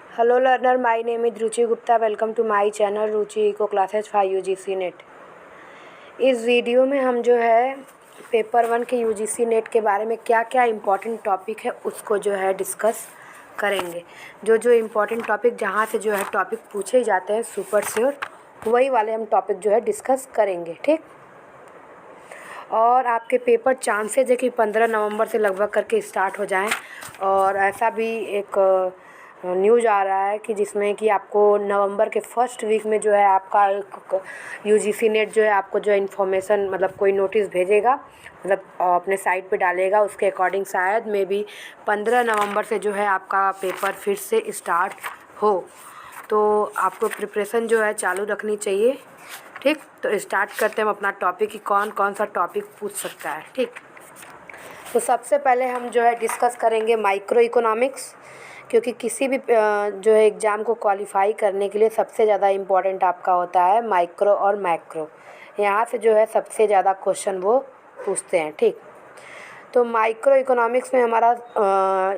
Hello learner, my name is Ruchi Gupta. Welcome to my channel Ruchi Eco Classes for UGC net. इस video में हम जो है paper 1 के UGC net के बारे में क्या क्या इम्पोर्टेंट टॉपिक है उसको जो है डिस्कस करेंगे। जो इम्पोर्टेंट टॉपिक जहाँ से जो है टॉपिक पूछे जाते हैं सुपर श्योर, वही वाले हम टॉपिक जो है डिस्कस करेंगे, ठीक। और आपके पेपर चांसेज है कि 15 नवंबर से लगभग करके स्टार्ट हो जाएं। और ऐसा भी एक न्यूज़ आ रहा है कि जिसमें कि आपको नवंबर के फर्स्ट वीक में जो है आपका यूजीसी नेट जो है आपको जो इन्फॉर्मेशन मतलब कोई नोटिस भेजेगा, मतलब अपने साइट पे डालेगा। उसके अकॉर्डिंग शायद मे बी 15 नवंबर से जो है आपका पेपर फिर से स्टार्ट हो, तो आपको प्रिपरेशन जो है चालू रखनी चाहिए, ठीक। तो स्टार्ट करते हैं हम अपना टॉपिक कि कौन कौन सा टॉपिक पूछ सकता है, ठीक। तो सबसे पहले हम जो है डिस्कस करेंगे माइक्रो इकोनॉमिक्स, क्योंकि किसी भी जो है एग्ज़ाम को क्वालिफाई करने के लिए सबसे ज़्यादा इम्पॉर्टेंट आपका होता है माइक्रो और मैक्रो। यहाँ से जो है सबसे ज़्यादा क्वेश्चन वो पूछते हैं, ठीक। तो माइक्रो इकोनॉमिक्स में हमारा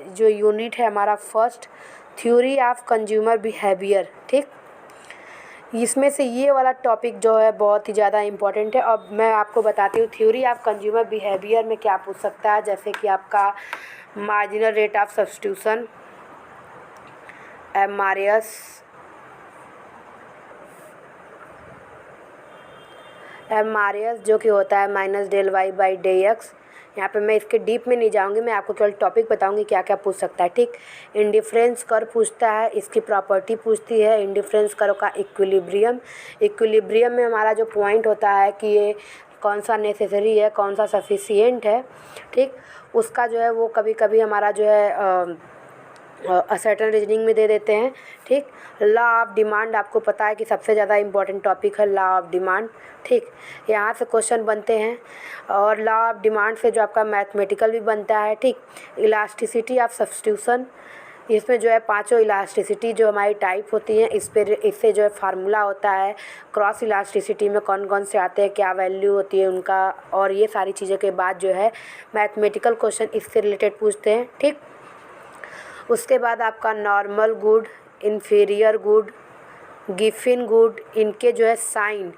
जो यूनिट है हमारा first, theory of consumer behaviour, ठीक। इसमें से ये वाला टॉपिक जो है बहुत ही ज़्यादा इम्पॉर्टेंट है। अब मैं आपको बताती हूँ थ्योरी ऑफ कंज्यूमर बिहेवियर में क्या पूछ सकता है। जैसे कि आपका marginal rate of substitution, M R S जो कि होता है -del y/dx। यहाँ पे मैं इसके डीप में नहीं जाऊँगी, मैं आपको केवल टॉपिक बताऊँगी क्या क्या पूछ सकता है, ठीक। इंडिफरेंस कर्व पूछता है, इसकी प्रॉपर्टी पूछती है इंडिफरेंस कर्व का इक्विलिब्रियम में हमारा जो पॉइंट होता है कि ये कौन सा नेसेसरी है, कौन सा सफिशिएंट है, ठीक। उसका जो है वो कभी कभी हमारा जो है सर्टेन रीजनिंग में दे देते हैं, ठीक। लॉ ऑफ डिमांड आपको पता है कि सबसे ज़्यादा इम्पोर्टेंट टॉपिक है लॉ ऑफ डिमांड, ठीक। यहाँ से क्वेश्चन बनते हैं। और लॉ ऑफ डिमांड से जो आपका मैथमेटिकल भी बनता है, ठीक। इलास्टिसिटी ऑफ सब्स्टिट्यूशन, इसमें जो है पांचों इलास्टिसिटी जो हमारी टाइप होती हैं इससे जो है फार्मूला होता है। क्रॉस इलास्टिसिटी में कौन कौन से आते हैं, क्या वैल्यू होती है उनका, और ये सारी चीज़ों के बाद जो है मैथमेटिकल क्वेश्चन इससे रिलेटेड पूछते हैं, ठीक। उसके बाद आपका normal good, inferior good, Giffen good, इनके जो है साइन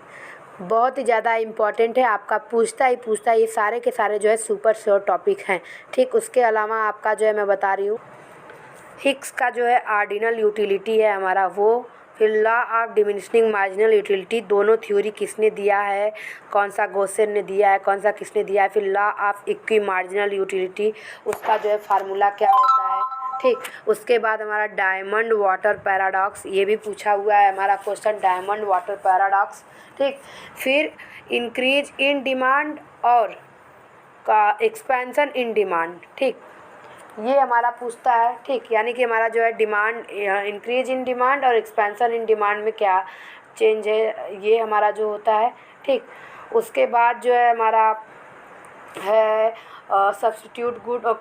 बहुत ही ज़्यादा इम्पॉर्टेंट है, आपका पूछता ही ये सारे के सारे जो है सुपर श्योर टॉपिक हैं, ठीक। उसके अलावा आपका जो है मैं बता रही हूँ हिग्स का जो है ऑर्डिनल यूटिलिटी है हमारा वो, फिर law of diminishing marginal utility, दोनों थ्योरी किसने दिया है, कौन सा गोसेन ने दिया है, कौन सा किसने दिया है, फिर law of equi marginal utility, उसका जो है फार्मूला क्या होता है, ठीक। उसके बाद हमारा डायमंड वाटर पैराडॉक्स, ये भी पूछा हुआ है हमारा क्वेश्चन, डायमंड वाटर पैराडॉक्स, ठीक। फिर इंक्रीज इन डिमांड और का एक्सपेंशन इन डिमांड, ठीक, ये हमारा पूछता है, ठीक। यानी कि हमारा जो है डिमांड, इंक्रीज इन डिमांड और एक्सपेंशन इन डिमांड में क्या चेंज है, ये हमारा जो होता है, ठीक। उसके बाद जो है हमारा है सब्स्टिट्यूट गुड और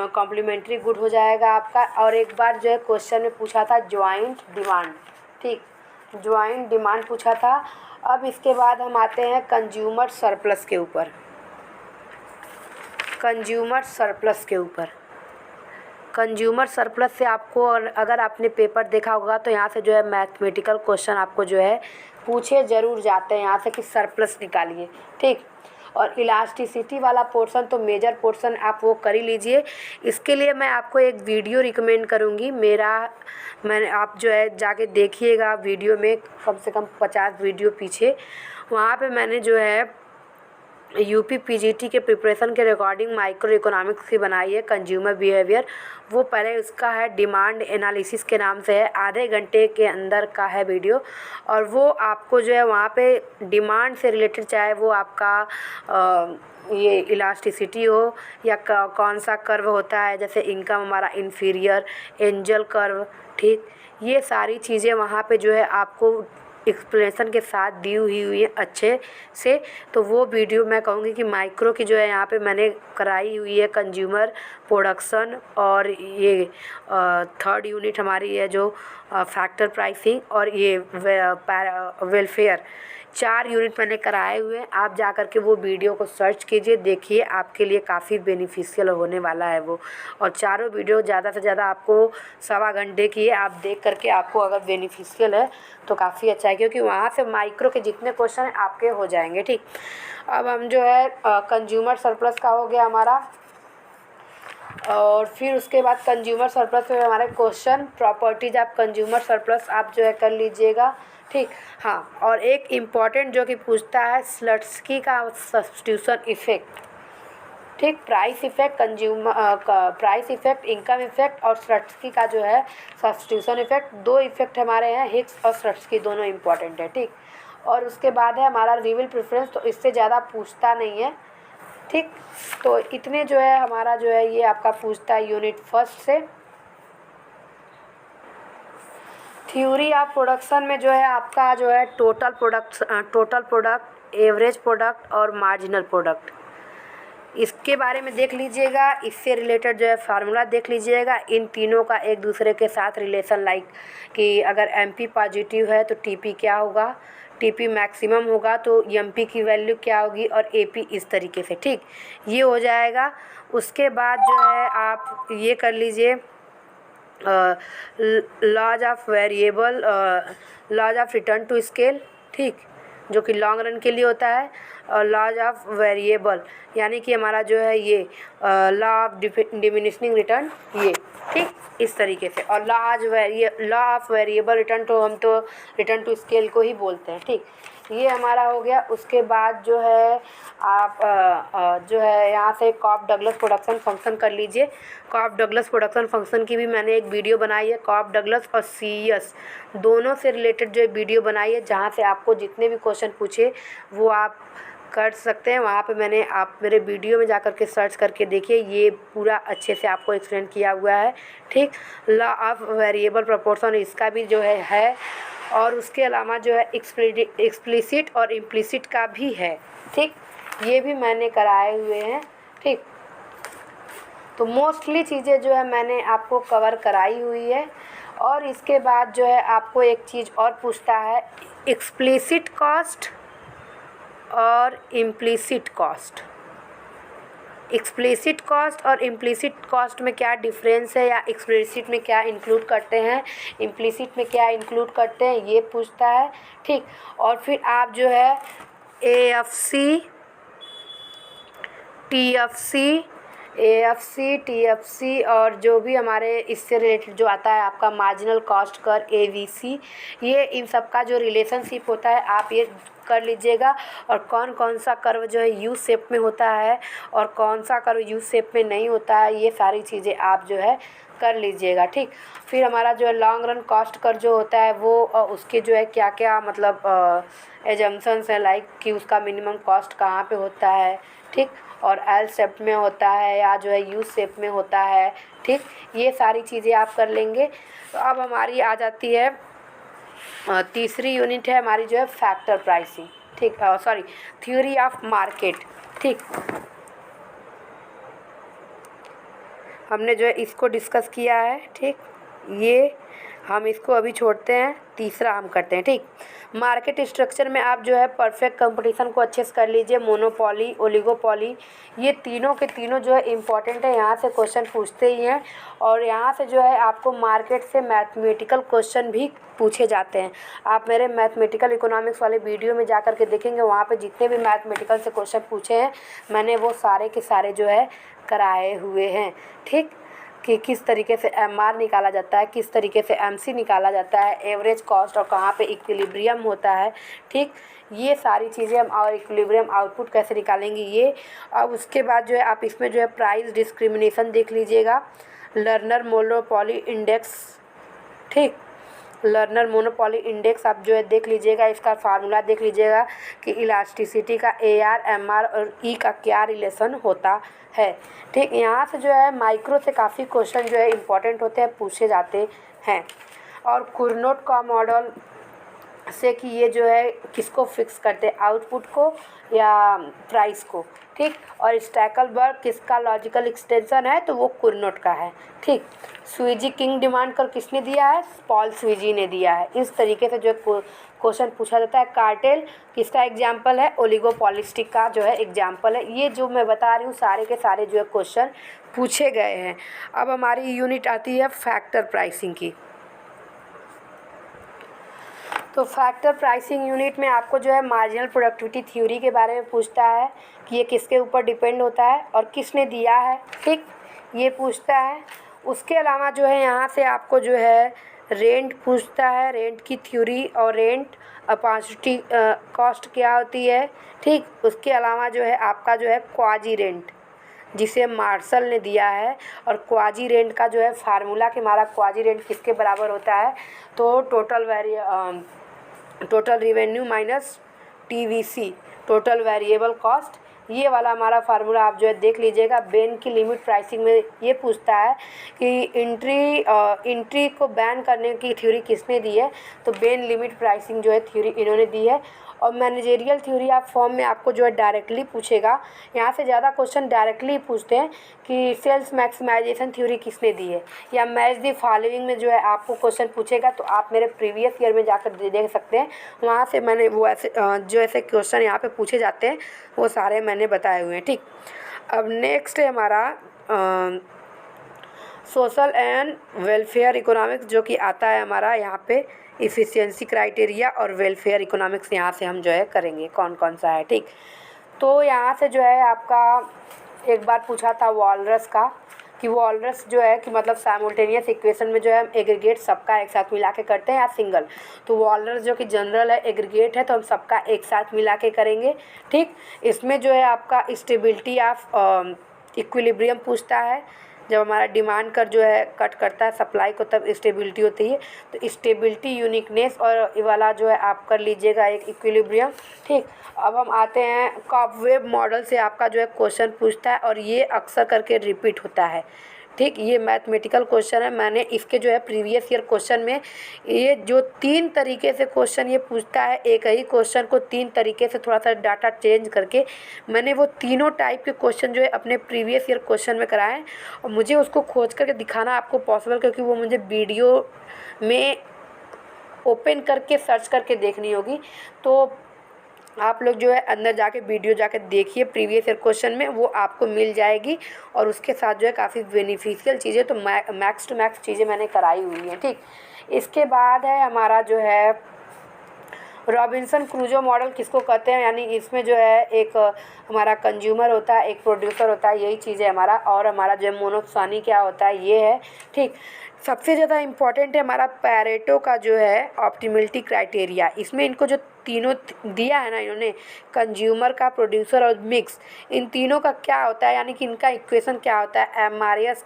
कॉम्प्लीमेंट्री गुड हो जाएगा आपका। और एक बार जो है क्वेश्चन में पूछा था ज्वाइंट डिमांड, ठीक, ज्वाइंट डिमांड पूछा था। अब इसके बाद हम आते हैं कंज्यूमर सरप्लस के ऊपर। कंज्यूमर सरप्लस से आपको, और अगर आपने पेपर देखा होगा तो यहाँ से जो है मैथमेटिकल क्वेश्चन आपको जो है पूछे ज़रूर जाते हैं यहाँ से कि सरप्लस निकालिए, ठीक। और इलास्टिसिटी वाला पोर्शन तो मेजर पोर्शन आप वो कर ही लीजिए। इसके लिए मैं आपको एक वीडियो रिकमेंड करूँगी, मैंने आप जो है जाके देखिएगा वीडियो में, कम से कम 50 वीडियो पीछे, वहाँ पे मैंने जो है यूपी पीजीटी के प्रिपरेशन के रिकॉर्डिंग माइक्रो इकोनॉमिक्स की बनाई है कंज्यूमर बिहेवियर। वो पहले उसका है डिमांड एनालिसिस के नाम से है, आधे घंटे के अंदर का है वीडियो। और वो आपको जो है वहाँ पे डिमांड से रिलेटेड, चाहे वो आपका ये इलास्टिसिटी हो या कौन सा कर्व होता है, जैसे इनकम हमारा इन्फीरियर, एंजल कर्व, ठीक, ये सारी चीज़ें वहाँ पे जो है आपको एक्सप्लेनेशन के साथ दी हुई है अच्छे से। तो वो वीडियो मैं कहूँगी कि माइक्रो की जो है यहाँ पे मैंने कराई हुई है कंज्यूमर प्रोडक्शन, और ये थर्ड यूनिट हमारी है जो फैक्टर प्राइसिंग, और ये वेलफेयर, 4 यूनिट मैंने कराए हुए हैं। आप जा कर के वो वीडियो को सर्च कीजिए, देखिए, आपके लिए काफ़ी बेनिफिशियल होने वाला है वो। और चारों वीडियो ज़्यादा से ज़्यादा आपको 1.25 घंटे की है। आप देख कर के आपको अगर बेनिफिशियल है तो काफ़ी अच्छा है, क्योंकि वहाँ से माइक्रो के जितने क्वेश्चन हैं आपके हो जाएंगे। ठीक, अब हम जो है कंज्यूमर सरप्लस का हो गया हमारा, और फिर उसके बाद कंज्यूमर सरप्लस में हमारे question properties of consumer surplus आप जो है कर लीजिएगा। ठीक, हाँ, और एक इम्पॉर्टेंट जो कि पूछता है स्लट्सकी का सब्स्टिट्यूशन इफेक्ट। ठीक, price effect, price effect, income effect और स्लट्सकी का जो है सब्स्टिट्यूशन इफेक्ट, 2 इफेक्ट हमारे हैं, हिग्स और स्लट्सकी दोनों इम्पॉर्टेंट है। ठीक, और उसके बाद है हमारा रिवील प्रेफरेंस, तो इससे ज़्यादा पूछता नहीं है। ठीक, तो इतने जो है हमारा जो है ये आपका पूछता है यूनिट फर्स्ट से। थ्योरी ऑफ प्रोडक्शन में जो है आपका जो है टोटल प्रोडक्ट, एवरेज प्रोडक्ट और मार्जिनल प्रोडक्ट, इसके बारे में देख लीजिएगा। इससे रिलेटेड जो है फार्मूला देख लीजिएगा। इन तीनों का एक दूसरे के साथ रिलेशन, लाइक कि अगर एमपी पॉजिटिव है तो टीपी क्या होगा, टीपी मैक्सिमम होगा तो एमपी की वैल्यू क्या होगी, और एपी इस तरीके से। ठीक, ये हो जाएगा। उसके बाद जो है आप ये कर लीजिए laws of variable, laws of return to scale. ठीक, जो कि लॉन्ग रन के लिए होता है, और लॉज ऑफ वेरिएबल यानी कि हमारा जो है ये लॉ ऑफ डिमिनिशिंग रिटर्न, ये। ठीक, इस तरीके से। और law of variable return to, हम तो रिटर्न टू स्केल को ही बोलते हैं। ठीक, ये हमारा हो गया। उसके बाद जो है आप जो है यहाँ से कॉफ डगलस प्रोडक्शन फंक्शन कर लीजिए। कॉफ डगलस प्रोडक्शन फंक्शन की भी मैंने एक वीडियो बनाई है। कॉफ डगलस और सीईएस दोनों से रिलेटेड जो वीडियो बनाई है, जहाँ से आपको जितने भी क्वेश्चन पूछे वो आप कर सकते हैं। वहाँ पे आप मेरे वीडियो में जाकर के सर्च करके देखिए, ये पूरा अच्छे से आपको एक्सप्लेन किया हुआ है। ठीक, लॉ ऑफ वेरिएबल प्रोपोर्शन इसका भी जो है और उसके अलावा जो है एक्सप्लिसिट और इम्प्लिसिट का भी है। ठीक, ये भी मैंने कराए हुए हैं। ठीक, तो मोस्टली चीज़ें जो है मैंने आपको कवर कराई हुई है। और इसके बाद जो है आपको एक चीज़ और पूछता है, एक्सप्लिसिट कॉस्ट और इम्प्लिसिट कॉस्ट। एक्सप्लिसिट कॉस्ट और इम्प्लिसिट कॉस्ट में क्या डिफरेंस है, या एक्सप्लिसिट में क्या इंक्लूड करते हैं, इम्प्लिसिट में क्या इंक्लूड करते हैं, ये पूछता है। ठीक, और फिर आप जो है एएफसी, टीएफसी और जो भी हमारे इससे रिलेटेड जो आता है आपका मार्जिनल कॉस्ट कर, एवीसी, ये इन सब का जो रिलेशनशिप होता है आप ये कर लीजिएगा। और कौन कौन सा कर्व जो है यू शेप में होता है और कौन सा कर्व यू शेप में नहीं होता है, ये सारी चीज़ें आप जो है कर लीजिएगा। ठीक, फिर हमारा जो है लॉन्ग रन कॉस्ट कर जो होता है वो उसके जो है क्या क्या मतलब एजम्पशंस है, लाइक कि उसका मिनिमम कॉस्ट कहाँ पे होता है। ठीक, और एल शेप में होता है या जो है यू शेप में होता है। ठीक, ये सारी चीज़ें आप कर लेंगे। तो अब हमारी आ जाती है तीसरी यूनिट है हमारी जो है फैक्टर प्राइसिंग। ठीक, सॉरी, थ्योरी ऑफ मार्केट। ठीक, हमने जो है इसको डिस्कस किया है। ठीक, ये हम इसको अभी छोड़ते हैं, तीसरा हम करते हैं। ठीक, मार्केट स्ट्रक्चर में आप जो है परफेक्ट कंपटीशन को अच्छे से कर लीजिए। मोनोपोली, ओलिगोपोली, ये तीनों के तीनों जो है इम्पॉर्टेंट है, यहाँ से क्वेश्चन पूछते ही हैं। और यहाँ से जो है आपको मार्केट से मैथमेटिकल क्वेश्चन भी पूछे जाते हैं। आप मेरे मैथमेटिकल इकोनॉमिक्स वाले वीडियो में जाकर के देखेंगे, वहाँ पे जितने भी मैथमेटिकल से क्वेश्चन पूछे हैं मैंने वो सारे के सारे जो है कराए हुए हैं। ठीक, कि किस तरीके से एमआर निकाला जाता है, किस तरीके से एमसी निकाला जाता है, एवरेज कॉस्ट और कहाँ पे इक्विलिब्रियम होता है। ठीक, ये सारी चीज़ें हम, और इक्विलिब्रियम आउटपुट कैसे निकालेंगे ये। अब उसके बाद जो है आप इसमें जो है प्राइस डिस्क्रिमिनेशन देख लीजिएगा, लर्नर मोनोपोली इंडेक्स। ठीक, लर्नर मोनोपोली इंडेक्स आप जो है देख लीजिएगा, इसका फार्मूला देख लीजिएगा कि इलास्टिसिटी का एआर, एमआर और ई का क्या रिलेशन होता है। ठीक, यहाँ से जो है माइक्रो से काफ़ी क्वेश्चन जो है इम्पॉर्टेंट होते हैं, पूछे जाते हैं। और कुर्नोट का मॉडल से कि ये जो है किसको फिक्स करते हैं, आउटपुट को या प्राइस को। ठीक। और स्टैकलबर्ग किसका लॉजिकल एक्सटेंशन है, तो वो कुर्नोट का है, ठीक। स्वीजी किंग डिमांड कर किसने दिया है, पॉल स्वीजी ने दिया है। इस तरीके से जो क्वेश्चन पूछा जाता है। कार्टेल किसका एग्जाम्पल है, ओलिगोपॉलिस्टिक का जो है एग्जाम्पल है। ये जो मैं बता रही हूँ सारे के सारे जो है क्वेश्चन पूछे गए हैं। अब हमारी यूनिट आती है फैक्टर प्राइसिंग की। तो फैक्टर प्राइसिंग यूनिट में आपको जो है मार्जिनल प्रोडक्टिविटी थ्योरी के बारे में पूछता है कि ये किसके ऊपर डिपेंड होता है और किसने दिया है, ठीक, ये पूछता है। उसके अलावा जो है यहाँ से आपको जो है रेंट पूछता है, रेंट की थ्योरी और रेंट अपॉर्चुनिटी कॉस्ट क्या होती है, ठीक। उसके अलावा जो है आपका जो है क्वाजी रेंट जिसे मार्शल ने दिया है, और क्वाजी रेंट का जो है फार्मूला कि हमारा क्वाजी रेंट किसके बराबर होता है, तो total revenue minus TVC, total variable cost, ये वाला हमारा फार्मूला आप जो है देख लीजिएगा। बेन की लिमिट प्राइसिंग में ये पूछता है कि इंट्री को बैन करने की थ्योरी किसने दी है, तो बेन लिमिट प्राइसिंग जो है थ्योरी इन्होंने दी है। और मैनेजेरियल थ्योरी आप फॉर्म में आपको जो है डायरेक्टली पूछेगा, यहाँ से ज़्यादा क्वेश्चन डायरेक्टली पूछते हैं कि सेल्स मैक्सिमाइजेशन थ्योरी किसने दी है, या मैच दी फॉलोइंग में जो है आपको क्वेश्चन पूछेगा। तो आप मेरे प्रीवियस ईयर में जाकर देख सकते हैं, वहाँ से मैंने वो ऐसे जो ऐसे क्वेश्चन यहाँ पे पूछे जाते हैं वो सारे मैंने बताए हुए हैं, ठीक। अब नेक्स्ट है हमारा सोशल एंड वेलफेयर इकोनॉमिक्स, जो कि आता है हमारा यहाँ पे इफ़िशियंसी क्राइटेरिया और वेलफेयर इकोनॉमिक्स। यहाँ से हम जो है करेंगे कौन कौन सा है, ठीक। तो यहाँ से जो है आपका एक बार पूछा था वॉलरस का कि वॉलरस जो है कि मतलब साइमल्टेनियस इक्वेशन में जो है हम एग्रीगेट सबका एक साथ मिला के करते हैं या सिंगल, तो वॉलरस जो कि जनरल है, एग्रीगेट है, तो हम सबका एक साथ मिला के करेंगे, ठीक। इसमें जो है आपका स्टेबिलिटी ऑफ इक्विलिब्रियम पूछता है। जब हमारा डिमांड कर जो है कट करता है सप्लाई को, तब स्टेबिलिटी होती है, तो स्टेबिलिटी, यूनिकनेस और ये वाला जो है आप कर लीजिएगा एक इक्विलिब्रियम, ठीक। अब हम आते हैं कॉबवेब मॉडल से आपका जो है क्वेश्चन पूछता है और ये अक्सर करके रिपीट होता है, ठीक। ये मैथमेटिकल क्वेश्चन है। मैंने इसके जो है प्रीवियस ईयर क्वेश्चन में ये जो 3 तरीके से क्वेश्चन ये पूछता है, एक ही क्वेश्चन को 3 तरीके से थोड़ा सा डाटा चेंज करके मैंने वो तीनों टाइप के क्वेश्चन जो है अपने प्रीवियस ईयर क्वेश्चन में कराए हैं, और मुझे उसको खोज करके दिखाना आपको पॉसिबल, क्योंकि वो मुझे वीडियो में ओपन करके सर्च करके देखनी होगी। तो आप लोग जो है अंदर जाके वीडियो जाके देखिए, प्रीवियस ईयर क्वेश्चन में वो आपको मिल जाएगी, और उसके साथ जो है काफ़ी बेनिफिशियल चीज़ें, तो मैक्स टू मैक्स चीज़ें मैंने कराई हुई हैं, ठीक। इसके बाद है हमारा जो है रॉबिन्सन क्रूजो मॉडल किसको कहते हैं, यानी इसमें जो है एक हमारा कंज्यूमर होता है, एक प्रोड्यूसर होता है, यही चीज़ है हमारा, और हमारा जो है मोनोसानी क्या होता है ये है, ठीक। सबसे ज़्यादा इम्पॉर्टेंट है हमारा पैरेटो का जो है ऑप्टिमलिटी क्राइटेरिया। इसमें इनको जो तीनों दिया है ना इन्होंने, कंज्यूमर का, प्रोड्यूसर और मिक्स, इन तीनों का क्या होता है, यानी कि इनका इक्वेशन क्या होता है, MRS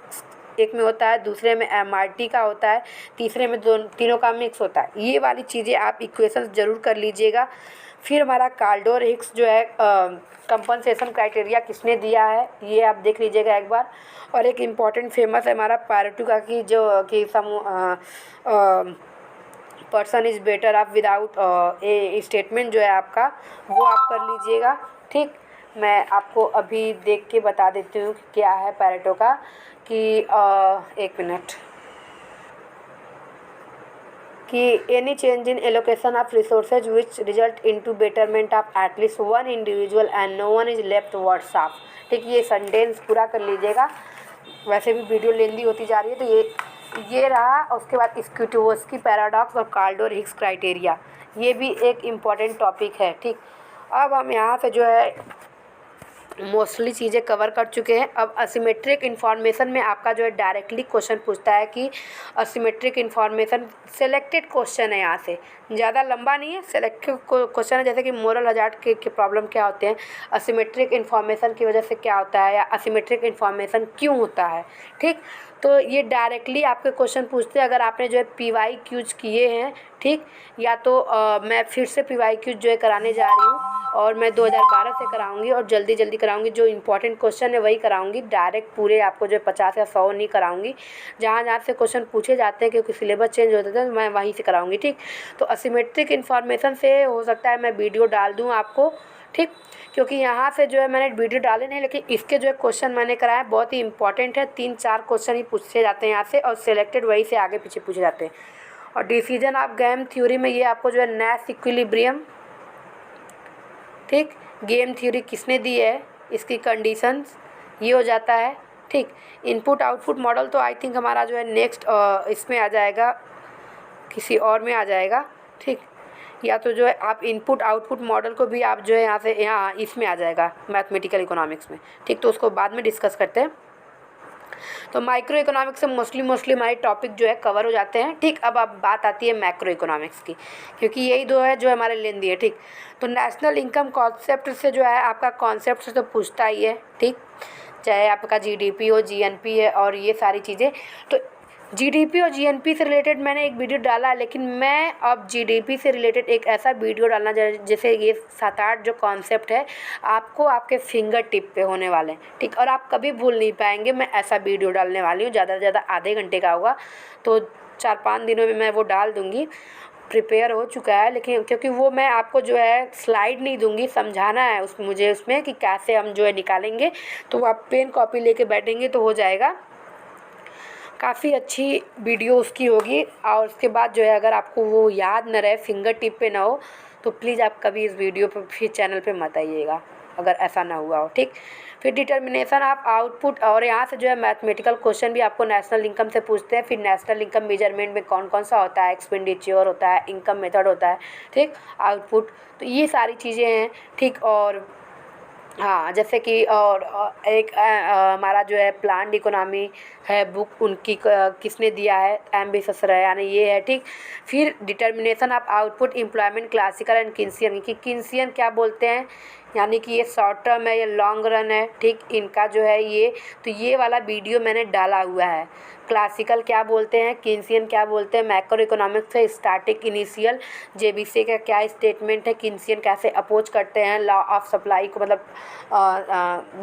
एक में होता है, दूसरे में MRT का होता है, तीसरे में तीनों का मिक्स होता है। ये वाली चीज़ें आप इक्वेशन ज़रूर कर लीजिएगा। फिर हमारा काल्डोर हिक्स जो है कंपनसेशन क्राइटेरिया किसने दिया है, ये आप देख लीजिएगा एक बार। और एक इम्पॉर्टेंट फेमस है हमारा पैरेटो का कि जो कि person is better of without A statement जो है आपका, वो आप कर लीजिएगा, ठीक। मैं आपको अभी देख के बता देती हूँ कि क्या है पैरेटो का, कि एक मिनट, कि any change in allocation of resources which result into betterment of at least one individual and no one is left worse off, ठीक। ये सेंटेंस पूरा कर लीजिएगा, वैसे भी वीडियो लेंदी होती जा रही है, तो ये रहा। उसके बाद स्क्यूटोवस्की पैराडॉक्स और काल्डोर हिक्स क्राइटेरिया, ये भी एक इम्पॉर्टेंट टॉपिक है, ठीक। अब हम यहाँ से जो है मोस्टली चीज़ें कवर कर चुके हैं। अब असिमेट्रिक इन्फॉर्मेशन में आपका जो है डायरेक्टली क्वेश्चन पूछता है कि असिमेट्रिक इन्फॉर्मेशन सेलेक्टेड क्वेश्चन है, यहाँ से ज़्यादा लंबा नहीं है, सेलेक्टेड क्वेश्चन है, जैसे कि मोरल हजार्ड के प्रॉब्लम क्या होते हैं, असिमेट्रिक इन्फॉर्मेशन की वजह से क्या होता है, या असिमेट्रिक इन्फॉर्मेशन क्यों होता है, ठीक। तो ये डायरेक्टली आपके क्वेश्चन पूछते हैं। अगर आपने जो है PYQs किए हैं, ठीक, या तो मैं फिर से PYQs जो है कराने जा रही हूँ, और मैं 2012 से कराऊंगी और जल्दी कराऊंगी। जो इम्पोर्टेंट क्वेश्चन है वही कराऊंगी, डायरेक्ट पूरे आपको जो है 50 या 100 नहीं कराऊंगी। जहाँ से क्वेश्चन पूछे जाते हैं, क्योंकि सिलेबस चेंज होते थे, तो मैं वहीं से कराऊंगी, ठीक। तो असिमेट्रिक इन्फॉर्मेशन से हो सकता है मैं वीडियो डाल दूँ आपको, ठीक, क्योंकि यहाँ से जो है मैंने वीडियो डाले नहीं, लेकिन इसके जो है क्वेश्चन मैंने कराया बहुत ही इंपॉर्टेंट है। 3-4 क्वेश्चन ही पूछे जाते हैं यहाँ से, और सिलेक्टेड वही से आगे पीछे पूछे जाते हैं। और डिसीजन ऑफ गेम थ्योरी में ये आपको जो है नैश इक्विलिब्रियम, ठीक, गेम थ्योरी किसने दी है, इसकी कंडीशंस, ये हो जाता है। ठीक, इनपुट आउटपुट मॉडल तो आई थिंक हमारा जो है नेक्स्ट इसमें आ जाएगा, किसी और में आ जाएगा। ठीक, या तो जो है आप इनपुट आउटपुट मॉडल को भी आप जो है यहाँ से यहाँ इसमें आ जाएगा मैथमेटिकल इकोनॉमिक्स में। ठीक, तो उसको बाद में डिस्कस करते हैं। तो माइक्रो इकोनॉमिक्स से मोस्टली हमारे टॉपिक जो है कवर हो जाते हैं। ठीक, अब बात आती है मैक्रो इकोनॉमिक्स की, क्योंकि यही दो है जो हमारे लेंदी है। ठीक, तो नेशनल इनकम कॉन्सेप्ट से जो है आपका कॉन्सेप्ट से तो पूछता ही है। ठीक, चाहे आपका जीडीपी हो, जीएनपी है और ये सारी चीज़ें। तो जीडीपी और जीएनपी से रिलेटेड मैंने एक वीडियो डाला है, लेकिन मैं अब जीडीपी से रिलेटेड एक ऐसा वीडियो डालना जैसे ये 7-8 जो कॉन्सेप्ट है आपको आपके फिंगर टिप पे होने वाले हैं। ठीक, और आप कभी भूल नहीं पाएंगे। मैं ऐसा वीडियो डालने वाली हूँ, ज़्यादा से ज़्यादा आधे घंटे का होगा, तो 4-5 दिनों में मैं वो डाल दूँगी। प्रिपेयर हो चुका है, लेकिन क्योंकि वो मैं आपको जो है स्लाइड नहीं दूंगी, समझाना है मुझे उसमें कि कैसे हम जो है निकालेंगे। तो आप पेन कॉपी लेके बैठेंगे तो हो जाएगा। काफ़ी अच्छी वीडियो उसकी होगी। और उसके बाद जो है अगर आपको वो याद न रहे, फिंगर टिप पे ना हो, तो प्लीज़ आप कभी इस वीडियो पर फिर चैनल पे मत आइएगा, अगर ऐसा ना हुआ हो। ठीक, फिर डिटर्मिनेशन ऑफ आउटपुट, और यहाँ से जो है मैथमेटिकल क्वेश्चन भी आपको नेशनल इनकम से पूछते हैं। फिर नेशनल इनकम मेजरमेंट में कौन कौन सा होता है, एक्सपेंडिचर होता है, इनकम मेथड होता है, ठीक, आउटपुट, तो ये सारी चीज़ें हैं। ठीक, और हाँ, जैसे कि और एक हमारा जो है प्लान्ड इकोनॉमी है बुक, उनकी किसने दिया है, एम्बिशस यानी ये है। ठीक, फिर determination of output, employment, classical and Keynesian, कि किन्सियन क्या बोलते हैं, यानी कि ये शॉर्ट टर्म है, ये लॉन्ग रन है। ठीक, इनका जो है ये, तो ये वाला वीडियो मैंने डाला हुआ है। क्लासिकल क्या बोलते हैं, किन्सियन क्या बोलते हैं, मैक्रो इकोनॉमिक्स है, स्टैटिक इनिशियल, जेबीसी का क्या स्टेटमेंट है, किन्सियन कैसे अपोज करते हैं लॉ ऑफ सप्लाई को, मतलब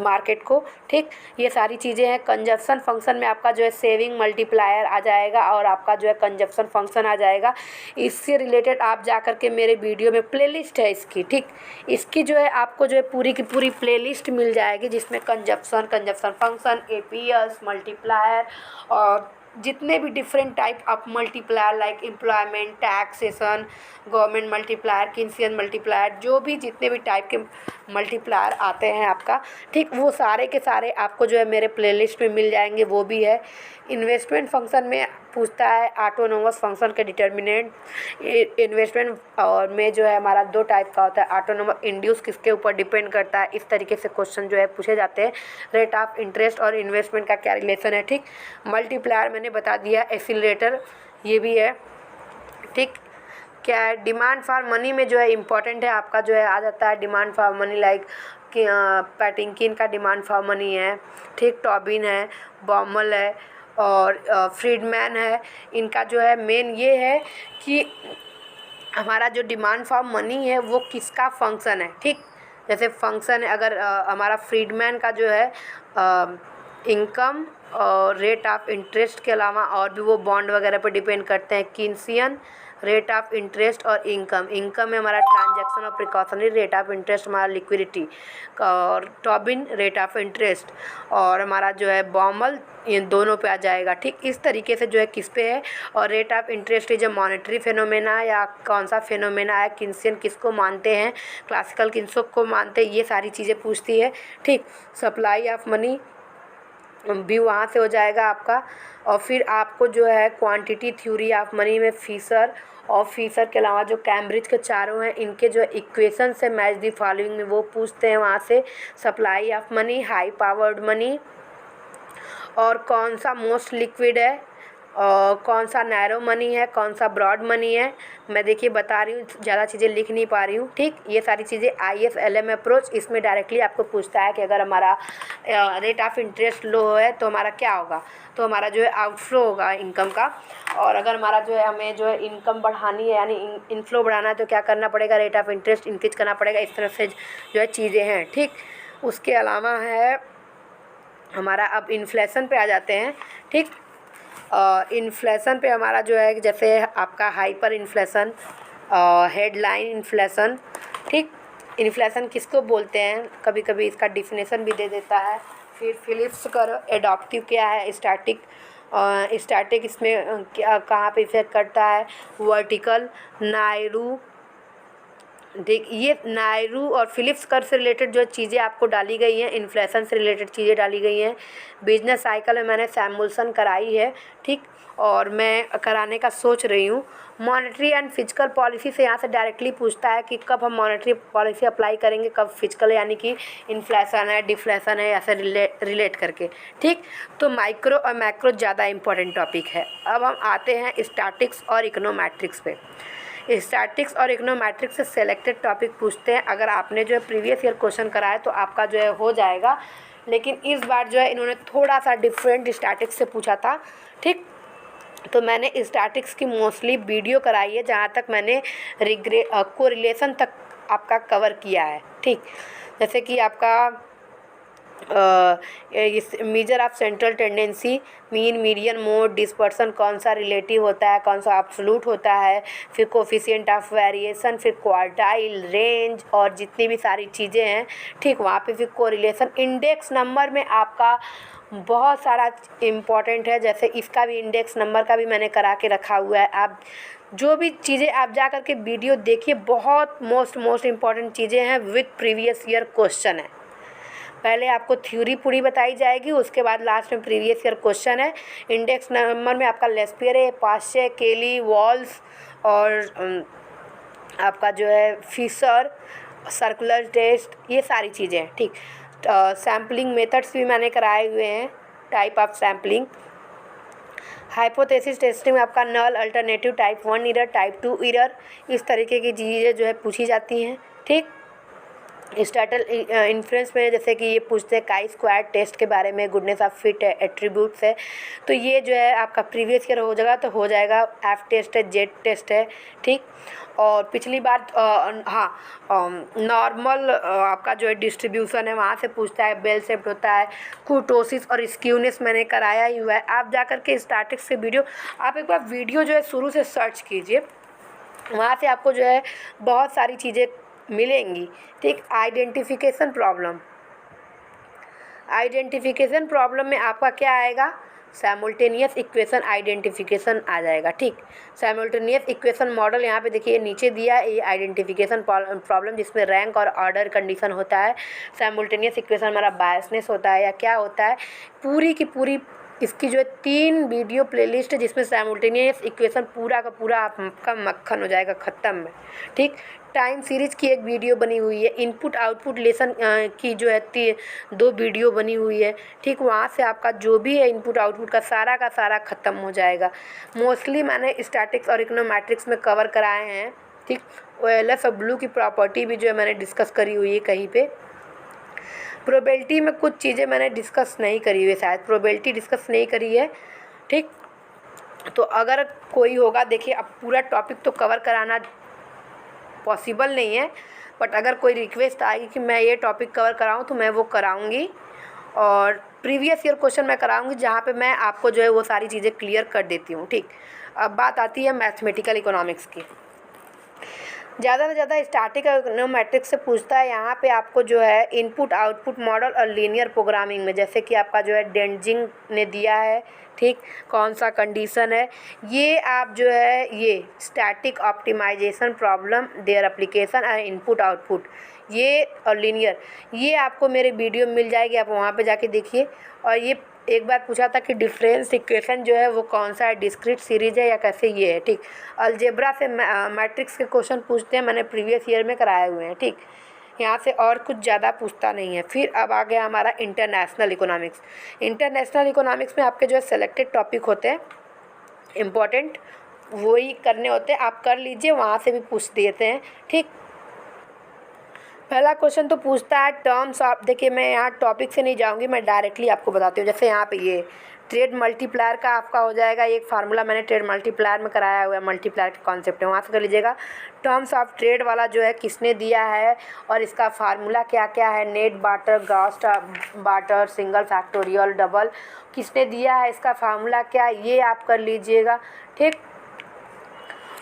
मार्केट को। ठीक, ये सारी चीज़ें हैं। कंजप्शन फंक्शन में आपका जो है सेविंग मल्टीप्लायर आ जाएगा, और आपका जो है कंजप्शन फंक्शन आ जाएगा। इससे रिलेटेड आप जा कर के मेरे वीडियो में प्लेलिस्ट है इसकी। ठीक, इसकी जो है आपको जो है पूरी की पूरी प्लेलिस्ट मिल जाएगी, जिसमें कंजप्शन फंक्शन, एपीएस, मल्टीप्लायर, और जितने भी different type of multiplier like employment, taxation, government multiplier, Keynesian multiplier, जो भी जितने भी टाइप के मल्टीप्लायर आते हैं आपका, ठीक, वो सारे के सारे आपको जो है मेरे प्लेलिस्ट में मिल जाएंगे। वो भी है। इन्वेस्टमेंट फंक्शन में पूछता है ऑटोनोमस फंक्शन के डिटर्मिनेंट। इन्वेस्टमेंट और में जो है हमारा 2 टाइप का होता है, ऑटोनोमस, इंड्यूस किसके ऊपर डिपेंड करता है, इस तरीके से क्वेश्चन जो है पूछे जाते हैं। रेट ऑफ इंटरेस्ट और इन्वेस्टमेंट का क्या रिलेशन है। ठीक, मल्टीप्लायर मैंने बता दिया, एक्सीलरेटर ये भी है। ठीक, क्या है, डिमांड फॉर मनी में जो है इम्पॉर्टेंट है आपका जो है आ जाता है डिमांड फॉर मनी, लाइक कि पैटिंकिन का डिमांड फॉर मनी है। ठीक, टॉबिन है, बॉमल है और फ्रीडमैन है। इनका जो है मेन ये है कि हमारा जो डिमांड फॉर मनी है वो किसका फंक्शन है। ठीक, जैसे फंक्शन है, अगर हमारा फ्रीडमैन का जो है इनकम और रेट ऑफ इंटरेस्ट के अलावा और भी वो बॉन्ड वगैरह पर डिपेंड करते हैं। किन्सियन रेट ऑफ इंटरेस्ट और इनकम में हमारा ट्रांजैक्शन और प्रिकॉशनरी, रेट ऑफ इंटरेस्ट हमारा लिक्विडिटी, और टॉबिन रेट ऑफ इंटरेस्ट, और हमारा जो है बॉमल इन दोनों पे आ जाएगा। ठीक, इस तरीके से जो है किस पे है, और rate of interest is a monetary phenomena या कौन सा फेनोमेना है, किन्सियन किसको मानते हैं, क्लासिकल किसको को मानते हैं, ये सारी चीज़ें पूछती है। ठीक, सप्लाई ऑफ मनी भी वहाँ से हो जाएगा आपका। और फिर आपको जो है क्वांटिटी थ्योरी ऑफ मनी में फीसर, और फीसर के अलावा जो कैम्ब्रिज के चारों हैं इनके जो इक्वेशन से मैच दी फॉलोइंग में वो पूछते हैं वहाँ से। Supply of money, high powered money, और कौन सा मोस्ट लिक्विड है, और कौन सा नैरो मनी है, कौन सा ब्रॉड मनी है। मैं देखिए बता रही हूँ, ज़्यादा चीज़ें लिख नहीं पा रही हूँ। ठीक, ये सारी चीज़ें IFLM अप्रोच, इसमें डायरेक्टली आपको पूछता है कि अगर हमारा रेट ऑफ इंटरेस्ट लो है तो हमारा क्या होगा, तो हमारा जो है आउटफ्लो होगा इनकम का। और अगर हमारा जो है हमें जो है इनकम बढ़ानी है यानी इनफ्लो बढ़ाना है तो क्या करना पड़ेगा, रेट ऑफ इंटरेस्ट इंक्रीज करना पड़ेगा। इस तरह से जो है चीज़ें हैं। ठीक, उसके अलावा है हमारा, अब इन्फ्लेशन पे आ जाते हैं। ठीक, इन्फ्लेशन पे हमारा जो है जैसे आपका हाइपर इन्फ्लेशन, हेडलाइन इन्फ्लेशन। ठीक, इन्फ्लेशन किसको बोलते हैं, कभी कभी इसका डिफिनेशन भी दे देता है। फिर फिलिप्स कर्व एडाप्टिव क्या है, स्टैटिक स्टैटिक इसमें क्या कहाँ पे इफेक्ट करता है, वर्टिकल, नायरू। देख ये नायरू और फिलिप्स कर्व से रिलेटेड जो चीज़ें आपको डाली गई हैं, इन्फ्लेशन से रिलेटेड चीज़ें डाली गई हैं। बिजनेस साइकिल में मैंने सैमुअल्सन कराई है, ठीक, और मैं कराने का सोच रही हूँ। मॉनेटरी एंड फिजिकल पॉलिसी से यहाँ से डायरेक्टली पूछता है कि कब हम मॉनेटरी पॉलिसी अप्लाई करेंगे, कब फिजिकल, यानी कि इन्फ्लेशन है, डिफ्लेशन है, ऐसे रिलेट करके, ठीक। तो माइक्रो और मैक्रो ज़्यादा इंपॉर्टेंट टॉपिक है। अब हम आते हैं स्टैटिक्स और इकोनोमेट्रिक्स पे। स्टैटिक्स और इकोनोमेट्रिक्स से सेलेक्टेड टॉपिक पूछते हैं। अगर आपने जो है प्रीवियस ईयर क्वेश्चन कराया तो आपका जो है हो जाएगा, लेकिन इस बार जो है इन्होंने थोड़ा सा डिफरेंट स्टैटिक्स से पूछा था, ठीक। तो मैंने स्टैटिक्स की मोस्टली वीडियो कराई है, जहाँ तक मैंने कोरिलेशन तक आपका कवर किया है, ठीक। जैसे कि आपका इस measure of central tendency, mean, median, mode, dispersion, कौन सा रिलेटिव होता है, कौन सा एब्सोल्यूट होता है, फिर कोफिशिएंट ऑफ वेरिएशन, फिर क्वार्टाइल, रेंज और जितनी भी सारी चीज़ें हैं, ठीक। वहाँ पे फिर कोरिलेशन, इंडेक्स नंबर में आपका बहुत सारा इम्पॉर्टेंट है, जैसे इसका भी इंडेक्स नंबर का भी मैंने करा के रखा हुआ है। आप जो भी चीज़ें आप जा कर के वीडियो देखिए, बहुत मोस्ट इम्पॉर्टेंट चीज़ें हैं, विथ प्रीवियस ईयर क्वेश्चन है। पहले आपको थ्योरी पूरी बताई जाएगी, उसके बाद लास्ट में प्रीवियस ईयर क्वेश्चन है। इंडेक्स नंबर में आपका लेस्पियर, पाश्चे, केली, वॉल्स और आपका जो है फिशर, सर्कुलर टेस्ट, ये सारी चीज़ें हैं, ठीक। सैम्पलिंग मेथड्स भी मैंने कराए हुए हैं, type of sampling. Hypothesis testing में आपका null, alternative, type 1 error, type 2 error, इस तरीके की चीज़ें जो है पूछी जाती हैं, ठीक। स्टार्टल इन्फ्लुएंस में जैसे कि ये पूछते हैं काई स्क्वायर टेस्ट के बारे में, गुडनेस ऑफ फिट एट्रीब्यूट्स है, तो ये जो है आपका प्रीवियस ईयर हो जाएगा, तो हो जाएगा। एफ टेस्ट है, जेड टेस्ट है, ठीक। और पिछली बार नॉर्मल आपका जो है डिस्ट्रीब्यूशन है, वहाँ से पूछता है, बेल शेप्ड होता है, कुर्टोसिस और स्क्यूनेस मैंने कराया ही हुआ है। आप जा कर के स्टैटिक्स के वीडियो, आप एक बार वीडियो जो है शुरू से सर्च कीजिए, वहाँ से आपको जो है बहुत सारी चीज़ें मिलेंगी, ठीक। आइडेंटिफिकेशन प्रॉब्लम में आपका क्या आएगा, सैमुल्टेनियस इक्वेशन आइडेंटिफिकेशन आ जाएगा, ठीक। सैमुल्टेनियस इक्वेशन मॉडल यहाँ पे देखिए नीचे दिया है, ये आइडेंटिफिकेशन प्रॉब्लम जिसमें रैंक और ऑर्डर कंडीशन होता है। सैमुल्टेनियस इक्वेशन हमारा बायसनेस होता है या क्या होता है, पूरी की पूरी इसकी जो है 3 वीडियो प्लेलिस्ट है, जिसमें सैमुल्टेनियस इक्वेशन पूरा का पूरा आपका मक्खन हो जाएगा ख़त्म में, ठीक। टाइम सीरीज की एक वीडियो बनी हुई है, इनपुट आउटपुट लेसन की जो है 2 वीडियो बनी हुई है, ठीक। वहाँ से आपका जो भी है इनपुट आउटपुट का सारा ख़त्म हो जाएगा। मोस्टली मैंने स्टैटिक्स और इकोनोमेट्रिक्स में कवर कराए हैं, ठीक। OLS और ब्लू की प्रॉपर्टी भी जो है मैंने डिस्कस करी हुई है कहीं पे। प्रोबेबिलिटी में कुछ चीज़ें मैंने डिस्कस नहीं करी हुई है, शायद प्रोबेबिलिटी डिस्कस नहीं करी है, ठीक। तो अगर कोई होगा, देखिए अब पूरा टॉपिक तो कवर कराना पॉसिबल नहीं है, बट अगर कोई रिक्वेस्ट आएगी कि मैं ये टॉपिक कवर कराऊं तो मैं वो कराऊंगी, और प्रीवियस ईयर क्वेश्चन मैं कराऊंगी, जहाँ पे मैं आपको जो है वो सारी चीज़ें क्लियर कर देती हूँ, ठीक। अब बात आती है मैथमेटिकल इकोनॉमिक्स की। ज़्यादा से ज़्यादा स्टैटिक और इकोनोमेट्रिक्स से पूछता है। यहाँ पे आपको जो है इनपुट आउटपुट मॉडल और लीनियर प्रोग्रामिंग में, जैसे कि आपका जो है डेंजिंग ने दिया है, ठीक, कौन सा कंडीशन है, ये आप जो है ये static optimisation problem, there application और इनपुट आउटपुट, ये और लीनियर, ये आपको मेरे वीडियो में मिल जाएगी, आप वहाँ पे जाके देखिए। और ये एक बार पूछा था कि डिफरेंस इक्वेशन जो है वो कौन सा है, डिस्क्रीट सीरीज है या कैसे, ये है, ठीक। अलजेब्रा से मैट्रिक्स के क्वेश्चन पूछते हैं, मैंने प्रीवियस ईयर में कराए हुए हैं, ठीक। यहाँ से और कुछ ज़्यादा पूछता नहीं है। फिर अब आ गया हमारा इंटरनेशनल इकोनॉमिक्स। इंटरनेशनल इकोनॉमिक्स में आपके जो है सेलेक्टेड टॉपिक होते हैं इम्पॉर्टेंट, वही करने होते हैं, आप कर लीजिए, वहाँ से भी पूछ देते हैं, ठीक। पहला क्वेश्चन तो पूछता है टर्म्स ऑफ, देखिए मैं यहाँ टॉपिक से नहीं जाऊँगी, मैं डायरेक्टली आपको बताती हूँ। जैसे यहाँ पे ये ट्रेड मल्टीप्लायर का आपका हो जाएगा, एक फार्मूला मैंने ट्रेड मल्टीप्लायर में कराया हुआ है, मल्टीप्लायर के कॉन्सेप्ट है, वहाँ से कर लीजिएगा। टर्म्स ऑफ ट्रेड वाला जो है किसने दिया है और इसका फार्मूला क्या क्या है, net barter, gross barter, single factorial, double, किसने दिया है, इसका फार्मूला क्या है, ये आप कर लीजिएगा, ठीक।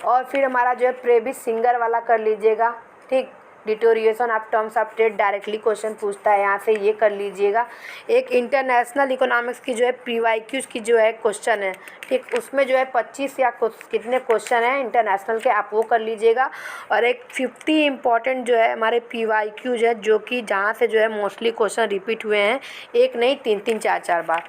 और फिर हमारा जो है प्रेबिस सिंगर वाला कर लीजिएगा, ठीक। Deterioration of terms of trade directly question पूछता है, यहाँ से ये कर लीजिएगा। एक इंटरनेशनल इकोनॉमिक्स की जो है PYQs की जो है क्वेश्चन है, ठीक, उसमें जो है 25 या कितने क्वेश्चन हैं इंटरनेशनल के, आप वो कर लीजिएगा। और एक 50 इंपॉर्टेंट जो है हमारे PYQs है, जो कि जहाँ से जो है मोस्टली क्वेश्चन रिपीट हुए हैं, एक नहीं 3-3 4-4 बार,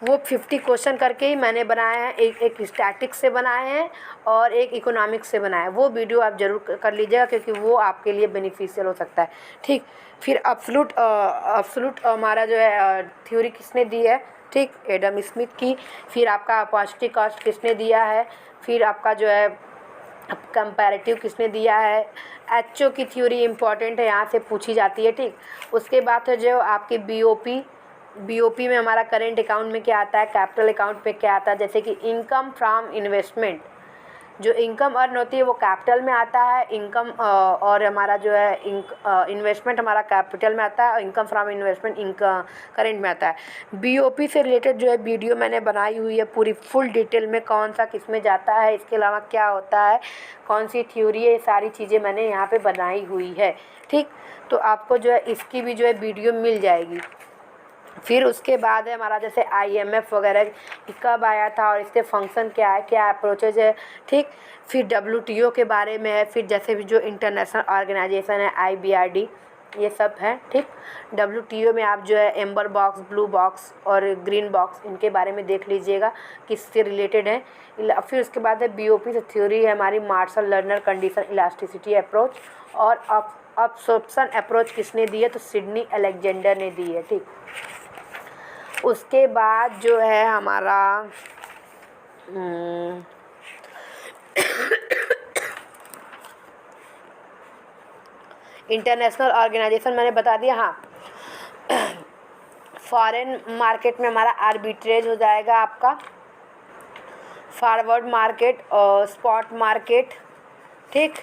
वो 50 क्वेश्चन करके ही मैंने बनाए हैं। एक स्टैटिक्स से बनाए हैं और एक इकोनॉमिक्स से बनाया है। वो वीडियो आप ज़रूर कर लीजिएगा, क्योंकि वो आपके लिए बेनिफिशियल हो सकता है, ठीक। फिर अब्सोल्यूट हमारा जो है थ्योरी किसने दी है, ठीक, एडम स्मिथ की। फिर आपका अपॉर्चुनिटी कॉस्ट किसने दिया है, फिर आपका जो है कंपैरेटिव किसने दिया है। एचओ की थ्योरी इंपॉर्टेंट है, यहाँ से पूछी जाती है, ठीक। उसके बाद जो आपकी बीओपी में हमारा करेंट अकाउंट में क्या आता है, कैपिटल अकाउंट में क्या आता है, जैसे कि इनकम फ्रॉम इन्वेस्टमेंट, जो इनकम अर्न होती है वो कैपिटल में आता है, इनकम और हमारा जो है इन्वेस्टमेंट हमारा कैपिटल में आता है, और इनकम फ्रॉम इन्वेस्टमेंट करेंट में आता है। बीओपी से रिलेटेड जो है वीडियो मैंने बनाई हुई है पूरी फुल डिटेल में, कौन सा किस में जाता है, इसके अलावा क्या होता है, कौन सी थ्योरी है, ये सारी चीज़ें मैंने यहाँ पे बनाई हुई है, ठीक। तो आपको जो है इसकी भी जो है वीडियो मिल जाएगी। फिर उसके बाद है हमारा जैसे IMF वगैरह कब आया था और इसके फंक्शन क्या है, क्या अप्रोचेज है, ठीक। फिर WTO के बारे में है, फिर जैसे भी जो इंटरनेशनल ऑर्गेनाइजेशन है IBRD, ये सब है, ठीक। WTO में आप जो है एम्बर बॉक्स, ब्लू बॉक्स और ग्रीन बॉक्स, इनके बारे में देख लीजिएगा किससे रिलेटेड है। फिर उसके बाद है BOP से थ्योरी है हमारी Marshall Lerner condition elasticity approach, और अब्सॉर्प्शन अप्रोच किसने दी है, तो सिडनी अलेक्जेंडर ने दी है, ठीक। उसके बाद जो है हमारा इंटरनेशनल ऑर्गेनाइजेशन मैंने बता दिया। हाँ, फॉरेन मार्केट में हमारा आर्बिट्रेज हो जाएगा आपका, फॉरवर्ड मार्केट और स्पॉट मार्केट, ठीक।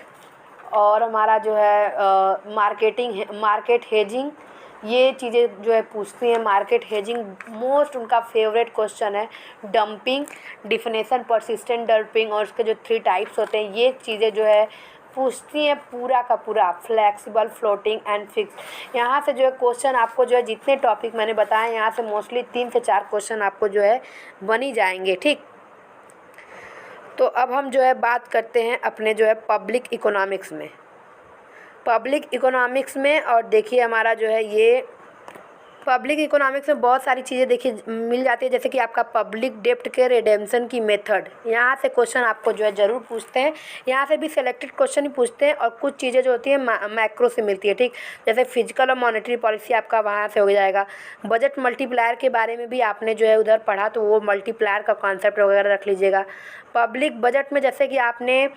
और हमारा जो है मार्केट हेजिंग, ये चीज़ें जो है पूछती हैं। मार्केट हेजिंग मोस्ट उनका फेवरेट क्वेश्चन है। डंपिंग, डिफिनेशन, परसिस्टेंट डंपिंग, और उसके जो 3 टाइप्स होते हैं, ये चीज़ें जो है पूछती हैं पूरा का पूरा। फ्लेक्सिबल, फ्लोटिंग एंड फिक्स्ड, यहाँ से जो है क्वेश्चन आपको जो है जितने टॉपिक मैंने बताए, यहाँ से मोस्टली 3 से 4 क्वेश्चन आपको जो है बनी जाएंगे, ठीक। तो अब हम जो है बात करते हैं अपने जो है पब्लिक इकोनॉमिक्स में। और देखिए हमारा जो है ये पब्लिक इकोनॉमिक्स में बहुत सारी चीज़ें देखिए मिल जाती है, जैसे कि आपका पब्लिक डेप्ट के रिडेम्पशन की मेथड, यहाँ से क्वेश्चन आपको जो है ज़रूर पूछते हैं। यहाँ से भी सिलेक्टेड क्वेश्चन ही पूछते हैं, और कुछ चीज़ें जो होती हैं मैक्रो से मिलती है, ठीक। जैसे फिजिकल और मॉनेटरी पॉलिसी आपका वहाँ से हो जाएगा। बजट मल्टीप्लायर के बारे में भी आपने जो है उधर पढ़ा, तो वो मल्टीप्लायर का कॉन्सेप्ट वगैरह रख लीजिएगा। पब्लिक बजट में जैसे कि आपने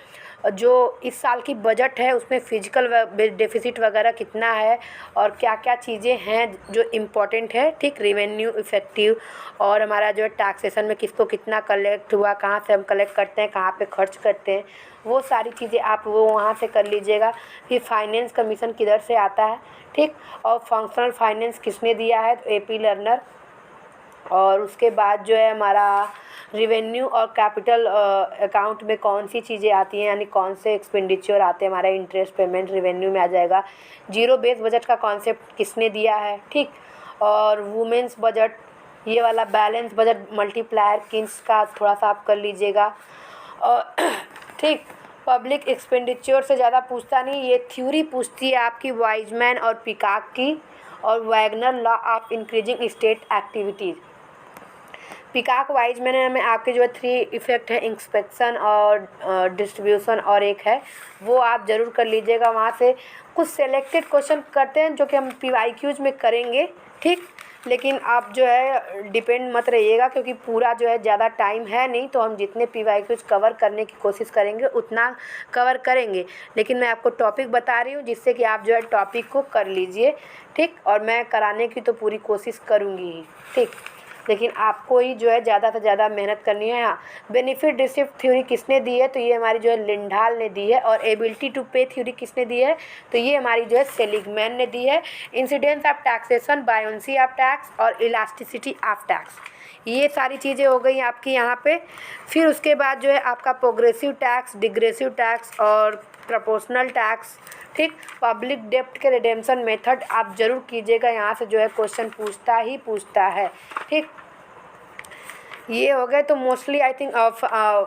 जो इस साल की बजट है उसमें फिजिकल डेफिसिट वगैरह कितना है और क्या क्या चीज़ें हैं जो इम्पोर्टेंट है, ठीक। रेवेन्यू इफेक्टिव, और हमारा जो है टैक्सेशन में किसको कितना कलेक्ट हुआ, कहाँ से हम कलेक्ट करते हैं, कहाँ पे खर्च करते हैं, वो सारी चीज़ें आप वो वहाँ से कर लीजिएगा। फिर फाइनेंस कमीशन किधर से आता है, ठीक। और फंक्शनल फाइनेंस किसने दिया है, तो AP लर्नर। और उसके बाद जो है हमारा रिवेन्यू और कैपिटल अकाउंट में कौन सी चीज़ें आती हैं, यानी कौन से एक्सपेंडिचर आते हैं, हमारा इंटरेस्ट पेमेंट रिवेन्यू में आ जाएगा। जीरो बेस बजट का कॉन्सेप्ट किसने दिया है, ठीक। और वुमेंस बजट, ये वाला बैलेंस बजट मल्टीप्लायर किन्स का थोड़ा सा आप कर लीजिएगा, और ठीक। पब्लिक एक्सपेंडिचर से ज़्यादा पूछता नहीं, ये थ्योरी पूछती है आपकी वाइजमैन और पिकाक की, और Wagner law of increasing state activities. पिकाक वाइजमैन में आपके जो है 3 इफेक्ट है, इंस्पेक्शन और डिस्ट्रीब्यूशन, और एक है वो आप ज़रूर कर लीजिएगा। वहाँ से कुछ सेलेक्टेड क्वेश्चन करते हैं जो कि हम PYQs में करेंगे, ठीक। लेकिन आप जो है डिपेंड मत रहिएगा, क्योंकि पूरा जो है ज़्यादा टाइम है नहीं, तो हम जितने PYQs कवर करने की कोशिश करेंगे उतना कवर करेंगे। लेकिन मैं आपको टॉपिक बता रही हूँ जिससे कि आप जो है टॉपिक को कर लीजिए, ठीक। और मैं कराने की तो पूरी कोशिश करूँगी ही, ठीक। लेकिन आपको ही जो है ज़्यादा से ज़्यादा मेहनत करनी है। हाँ, बेनिफिट रिसिप्ट थ्योरी किसने दी है, तो ये हमारी जो है लिंडाल ने दी है। और एबिलिटी टू पे थ्योरी किसने दी है, तो ये हमारी जो है सेलिगमैन ने दी है। Incidence of taxation, buoyancy of tax और इलास्टिसिटी ऑफ टैक्स, ये सारी चीज़ें हो गई आपकी यहाँ पे। फिर उसके बाद जो है आपका प्रोग्रेसिव टैक्स, डिग्रेसिव टैक्स और प्रोपोर्शनल टैक्स, ठीक। पब्लिक डेप्ट के रिडेम्पशन मेथड आप जरूर कीजिएगा, यहाँ से जो है क्वेश्चन पूछता है। ठीक, ये हो गए। तो mostly I think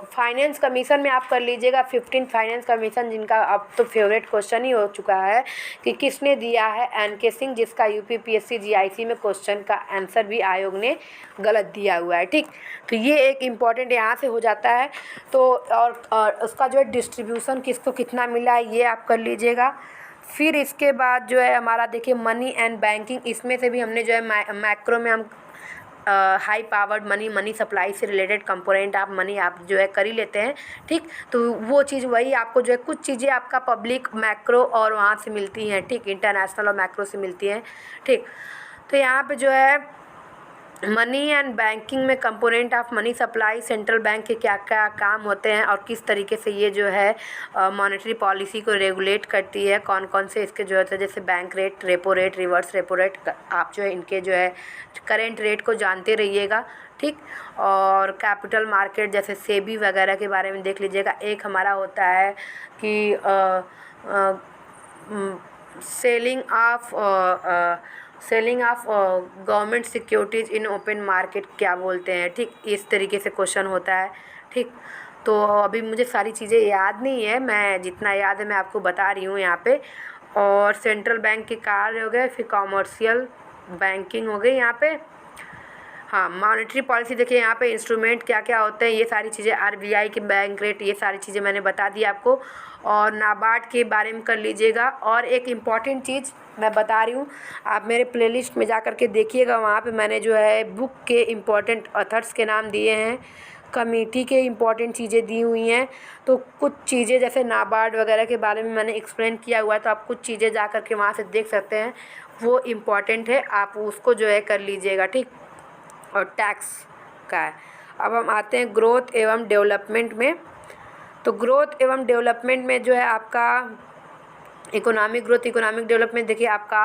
finance commission में आप कर लीजिएगा 15 फाइनेंस कमीशन, जिनका अब तो फेवरेट क्वेश्चन ही हो चुका है कि किसने दिया है, एन.के. सिंह, जिसका यूपीपीएससी जीआईसी में क्वेश्चन का आंसर भी आयोग ने गलत दिया हुआ है। ठीक, तो ये एक इम्पॉर्टेंट यहाँ से हो जाता है। तो और उसका जो है डिस्ट्रीब्यूशन किसको कितना मिला है ये आप कर लीजिएगा। फिर इसके बाद जो है हमारा देखिए मनी एंड बैंकिंग, इसमें से भी हमने जो है मैक्रो में हम हाई पावर्ड मनी सप्लाई से रिलेटेड कंपोनेंट आप जो है कर ही लेते हैं। ठीक, तो वो चीज़ वही आपको जो है कुछ चीज़ें आपका पब्लिक मैक्रो और वहाँ से मिलती हैं। ठीक, इंटरनेशनल और मैक्रो से मिलती हैं। ठीक, तो यहाँ पे जो है मनी एंड बैंकिंग में component of money supply, central bank के क्या क्या काम होते हैं और किस तरीके से ये जो है मॉनेटरी पॉलिसी को रेगुलेट करती है, कौन कौन से इसके जो है जैसे bank rate, repo rate, reverse repo rate, आप जो है इनके जो है करेंट रेट को जानते रहिएगा। ठीक, और कैपिटल मार्केट जैसे सेबी वगैरह के बारे में देख लीजिएगा। एक हमारा होता है कि selling of government securities in open market क्या बोलते हैं। ठीक, इस तरीके से क्वेश्चन होता है। ठीक, तो अभी मुझे सारी चीज़ें याद नहीं है, मैं जितना याद है मैं आपको बता रही हूँ यहाँ पे। और सेंट्रल बैंक के कार्य हो गए, फिर कॉमर्शियल बैंकिंग हो गई यहाँ पे। हाँ, मॉनेटरी पॉलिसी देखिए यहाँ पे इंस्ट्रूमेंट क्या क्या होते हैं, ये सारी चीज़ें, आरबीआई के बैंक रेट, ये सारी चीज़ें मैंने बता दी आपको। और नाबार्ड के बारे में कर लीजिएगा। और एक इम्पॉर्टेंट चीज़ मैं बता रही हूँ, आप मेरे प्लेलिस्ट में जा कर के देखिएगा, वहाँ पे मैंने जो है बुक के इम्पॉर्टेंट ऑथर्स के नाम दिए हैं, कमेटी के इम्पॉर्टेंट चीज़ें दी हुई हैं। तो कुछ चीज़ें जैसे नाबार्ड वगैरह के बारे में मैंने एक्सप्लेन किया हुआ है, तो आप कुछ चीज़ें जा कर के वहाँ से देख सकते हैं, वो इम्पॉर्टेंट है, आप उसको जो है कर लीजिएगा। ठीक, और टैक्स का है। अब हम आते हैं ग्रोथ एवं डेवलपमेंट में। तो ग्रोथ एवं डेवलपमेंट में जो है आपका इकोनॉमिक ग्रोथ, इकोनॉमिक डेवलपमेंट देखिए आपका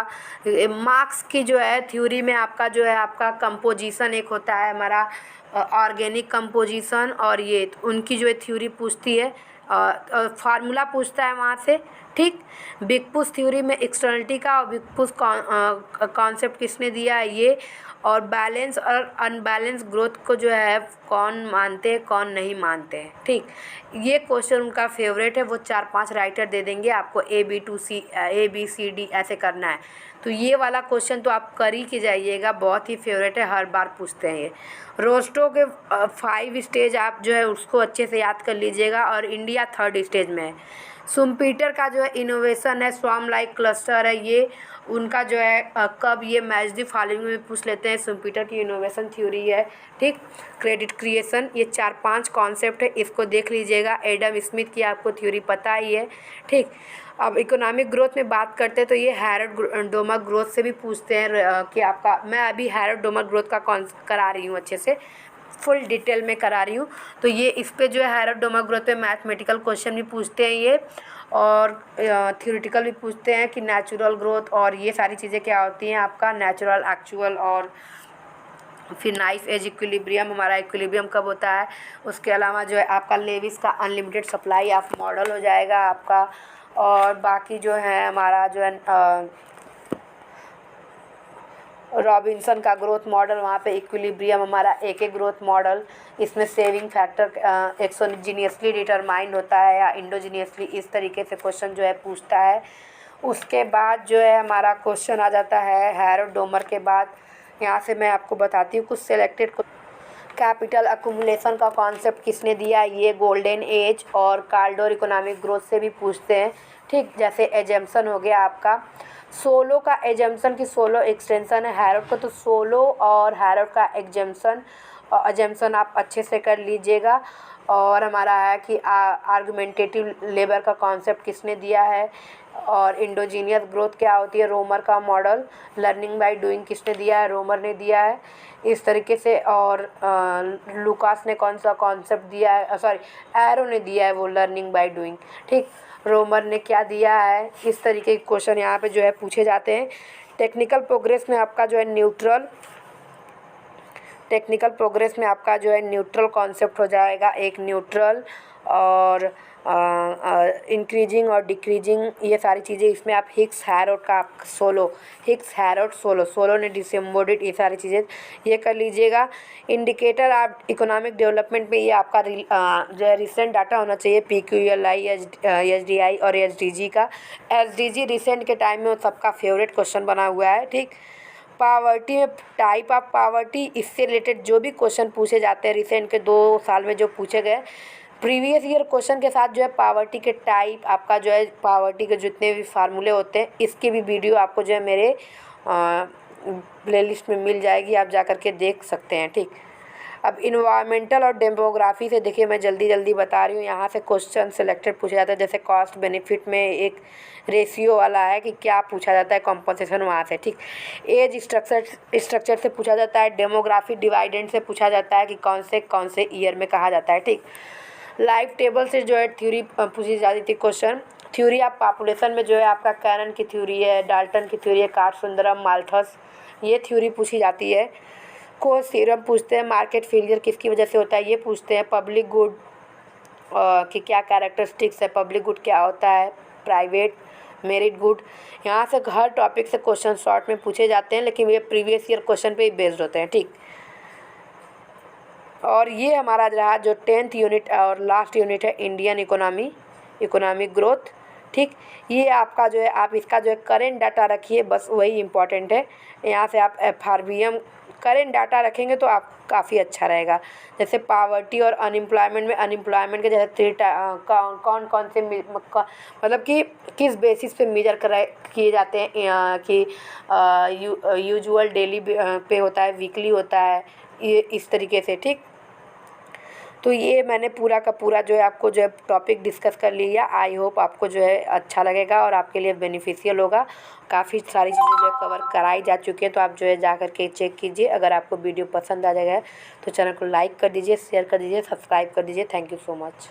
मार्क्स की जो है थ्योरी में आपका जो है आपका कंपोजिशन एक होता है हमारा ऑर्गेनिक कंपोजिशन, और ये उनकी जो है थ्योरी पूछती है, फार्मूला पूछता है वहाँ से। ठीक, बिगपुस थ्योरी में एक्सटर्नलिटी का और बिगपुस कॉन्सेप्ट किसने दिया है ये, और बैलेंस और अनबैलेंस ग्रोथ को जो है कौन मानते हैं कौन नहीं मानते हैं। ठीक, ये क्वेश्चन उनका फेवरेट है, वो 4-5 राइटर दे देंगे आपको, ABCD ऐसे करना है। तो ये वाला क्वेश्चन तो आप कर ही के जाइएगा, बहुत ही फेवरेट है, हर बार पूछते हैं ये। रोस्टो के 5 स्टेज आप जो है उसको अच्छे से याद कर लीजिएगा, और इंडिया 3rd स्टेज में है। शुम्पीटर का जो है इनोवेशन है, स्वार्म लाइक क्लस्टर है, ये उनका जो है कब, ये मैच द फॉलोइंग में पूछ लेते हैं, शुम्पीटर की इनोवेशन थ्योरी है। ठीक, क्रेडिट क्रिएशन, ये 4-5 कॉन्सेप्ट है, इसको देख लीजिएगा। एडम स्मिथ की आपको थ्योरी पता ही है। ठीक, अब इकोनॉमिक ग्रोथ में बात करते हैं तो ये हैरोल्ड डोमर ग्रोथ से भी पूछते हैं कि आपका, मैं अभी हैरोल्ड डोमर ग्रोथ का करा रही हूँ, अच्छे से फुल डिटेल में करा रही हूँ। तो ये इस पे जो है हैरोल्ड डोमर ग्रोथ पे मैथमेटिकल क्वेश्चन भी पूछते हैं ये, और थ्योरेटिकल भी पूछते हैं कि नेचुरल ग्रोथ और ये सारी चीज़ें क्या होती हैं आपका, नेचुरल, एक्चुअल, और फिर नाइफ एज इक्विलिब्रियम, हमारा इक्विलिब्रियम कब होता है। उसके अलावा जो है आपका लेविस का अनलिमिटेड सप्लाई ऑफ मॉडल हो जाएगा आपका। और बाकी जो है हमारा जो है रॉबिन्सन का ग्रोथ मॉडल, वहाँ पे इक्विलिब्रियम हमारा एक ग्रोथ मॉडल, इसमें सेविंग फैक्टर एक्सोजीनियसली डिटरमाइंड होता है या इंडोजीनियसली, इस तरीके से क्वेश्चन जो है पूछता है। उसके बाद जो है हमारा क्वेश्चन आ जाता है हैरोल्ड डोमर के बाद, यहाँ से मैं आपको बताती हूँ कुछ सिलेक्टेड। कैपिटल अकुमुलेशन का कॉन्सेप्ट किसने दिया, ये गोल्डन एज और कार्डोर इकोनॉमिक ग्रोथ से भी पूछते हैं। ठीक, जैसे एजम्पशन हो गया आपका, सोलो का एजम्पशन की सोलो एक्सटेंशन है, हैरोल्ड का तो सोलो और हैरोल्ड का एजम्पशन आप अच्छे से कर लीजिएगा। और हमारा है कि आर्गुमेंटेटिव लेबर का कॉन्सेप्ट किसने दिया है, और इंडोजीनियस ग्रोथ क्या होती है, रोमर का मॉडल, लर्निंग बाय डूइंग किसने दिया है, रोमर ने दिया है, इस तरीके से। और लुकास ने कौन सा कॉन्सेप्ट दिया है, सॉरी एरो ने दिया है वो लर्निंग बाय डूइंग। ठीक, रोमर ने क्या दिया है, इस तरीके के क्वेश्चन यहाँ पे जो है पूछे जाते हैं। टेक्निकल प्रोग्रेस में आपका जो है न्यूट्रल टेक्निकल प्रोग्रेस में आपका जो है न्यूट्रल कॉन्सेप्ट हो जाएगा, एक न्यूट्रल और इंक्रीजिंग और डिक्रीजिंग, ये सारी चीज़ें इसमें आप हिग्स हैरोड का हिग्स हैरोड सोलो ने डिसम्बोर्डेड, ये सारी चीज़ें ये कर लीजिएगा। इंडिकेटर आप इकोनॉमिक डेवलपमेंट में ये आपका जो है रिसेंट डाटा होना चाहिए, PQLI, SDI और SDG का। SDG रिसेंट के टाइम में सबका फेवरेट क्वेश्चन बना हुआ है, ठीक। पावर्टी में टाइप ऑफ पावर्टी, इससे रिलेटेड जो भी क्वेश्चन पूछे जाते हैं रिसेंट के 2 साल में जो पूछे गए प्रीवियस ईयर क्वेश्चन के साथ जो है पावर्टी के टाइप, आपका जो है पावर्टी के जितने भी फार्मूले होते हैं इसकी भी वीडियो आपको जो है मेरे प्लेलिस्ट में मिल जाएगी, आप जा कर के देख सकते हैं, ठीक। अब इन्वायरमेंटल और डेमोग्राफी से देखिए मैं जल्दी बता रही हूँ, यहाँ से क्वेश्चन सिलेक्टेड पूछा जाता है। जैसे कॉस्ट बेनिफिट में एक रेशियो वाला है कि क्या पूछा जाता है, कॉम्पनसेशन वहाँ से, ठीक। एज स्ट्रक्चर से पूछा जाता है, डेमोग्राफी डिवाइडेंड से पूछा जाता है कि कौन से ईयर में कहा जाता है, ठीक। लाइफ टेबल से जो है थ्योरी पूछी जाती थी क्वेश्चन। थ्योरी ऑफ पॉपुलेशन में जो है आपका कैनन की थ्योरी है, डाल्टन की थ्योरी है, कार्ट सुंदरम, माल्थस, ये थ्योरी पूछी जाती है। कोस थ्योरम पूछते हैं, मार्केट फेलियर किसकी वजह से होता है ये पूछते हैं, पब्लिक गुड की क्या कैरेक्टरिस्टिक्स है, पब्लिक गुड क्या होता है, प्राइवेट मेरिट गुड, यहाँ से हर टॉपिक से क्वेश्चन शॉर्ट में पूछे जाते हैं, लेकिन ये प्रीवियस ईयर क्वेश्चन पे ही बेस्ड होते हैं, ठीक। और ये हमारा रहा जो 10th यूनिट और लास्ट यूनिट है, इंडियन इकोनॉमिक ग्रोथ, ठीक। ये आपका जो है आप इसका जो है करेंट डाटा रखिए, बस वही इम्पॉर्टेंट है। यहाँ से आप FRBM करेंट डाटा रखेंगे तो आप काफ़ी अच्छा रहेगा। जैसे पावर्टी और अनएम्प्लॉयमेंट में, अनएम्प्लॉयमेंट के जैसे कौन से मतलब कि किस बेसिस पे मेजर किए जाते हैं, कि यूजुअल डेली पे होता है, वीकली होता है, ये इस तरीके से, ठीक। तो ये मैंने पूरा का पूरा जो है आपको जो है टॉपिक डिस्कस कर लिया। आई होप आपको जो है अच्छा लगेगा और आपके लिए बेनिफिशियल होगा। काफ़ी सारी चीज़ें जो है कवर कराई जा चुकी हैं, तो आप जो है जा कर के चेक कीजिए। अगर आपको वीडियो पसंद आ जाएगा तो चैनल को लाइक कर दीजिए, शेयर कर दीजिए, सब्सक्राइब कर दीजिए। Thank you so much.